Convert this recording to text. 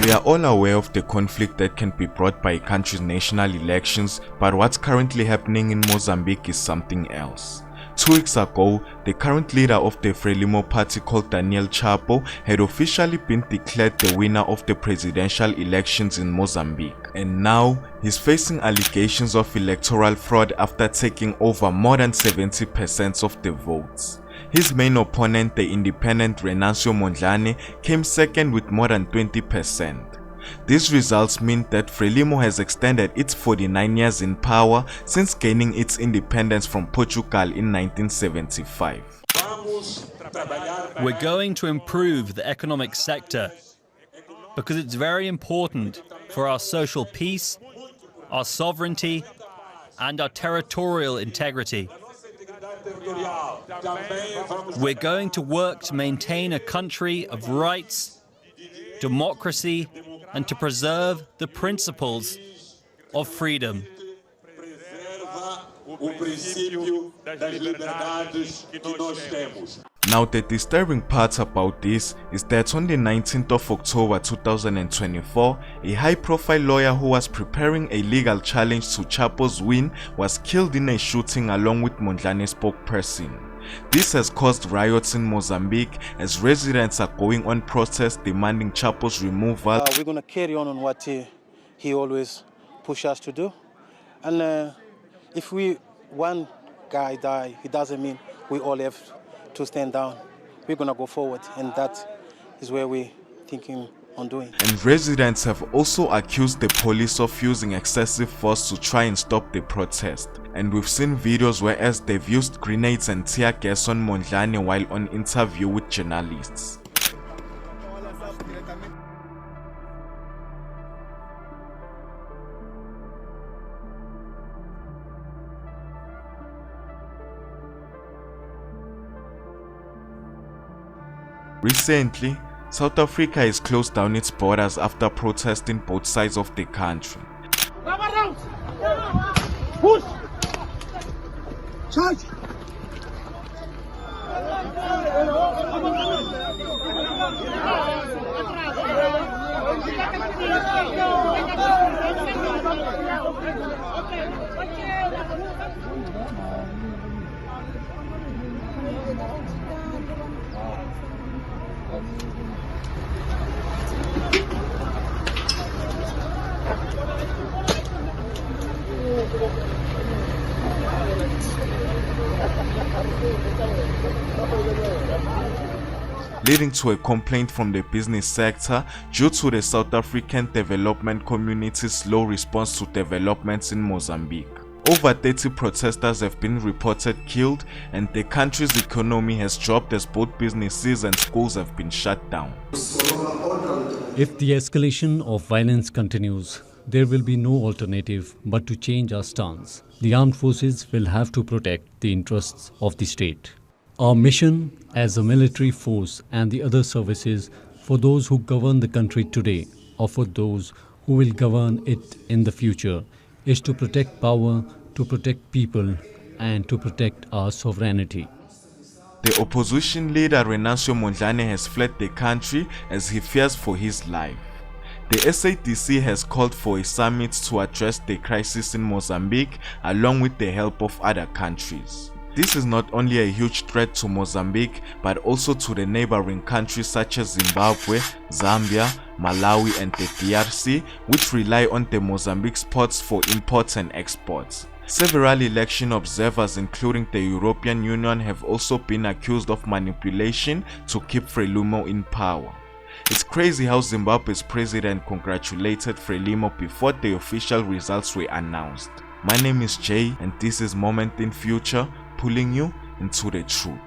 We are all aware of the conflict that can be brought by a country's national elections, but what's currently happening in Mozambique is something else. 2 weeks ago, the current leader of the Frelimo party called Daniel Chapo had officially been declared the winner of the presidential elections in Mozambique. And now, he's facing allegations of electoral fraud after taking over more than 70% of the votes. His main opponent, the independent Venancio Mondlane, came second with more than 20%. These results mean that Frelimo has extended its 49 years in power since gaining its independence from Portugal in 1975. We're going to improve the economic sector because it's very important for our social peace, our sovereignty, and our territorial integrity. We're going to work to maintain a country of rights, democracy, and to preserve the principles of freedom. Now, the disturbing part about this is that on the 19th of October 2024, a high-profile lawyer who was preparing a legal challenge to Chapo's win was killed in a shooting along with Mondlane's spokesperson. This has caused riots in Mozambique as residents are going on protests demanding Chapo's removal. We're going to carry on what he always pushes us to do. And if one guy die, it doesn't mean we all have to stand down. We're going to go forward, and that is where we're thinking on doing. And residents have also accused the police of using excessive force to try and stop the protest. And we've seen videos whereas they've used grenades and tear gas on Mondlane while on interview with journalists. Recently, South Africa has closed down its borders after protesting both sides of the country. Push! Charge! Leading to a complaint from the business sector due to the South African development community's slow response to developments in Mozambique. Over 30 protesters have been reported killed, and the country's economy has dropped as both businesses and schools have been shut down. If the escalation of violence continues, there will be no alternative but to change our stance. The armed forces will have to protect the interests of the state. Our mission as a military force and the other services for those who govern the country today or for those who will govern it in the future is to protect power, to protect people, and to protect our sovereignty. The opposition leader Venancio Mondlane has fled the country as he fears for his life. The SADC has called for a summit to address the crisis in Mozambique along with the help of other countries. This is not only a huge threat to Mozambique but also to the neighboring countries such as Zimbabwe, Zambia, Malawi and the DRC, which rely on the Mozambique ports for imports and exports. Several election observers including the European Union have also been accused of manipulation to keep Frelimo in power. It's crazy how Zimbabwe's president congratulated Frelimo before the official results were announced. My name is Jay and this is Moment in Future, pulling you into the truth.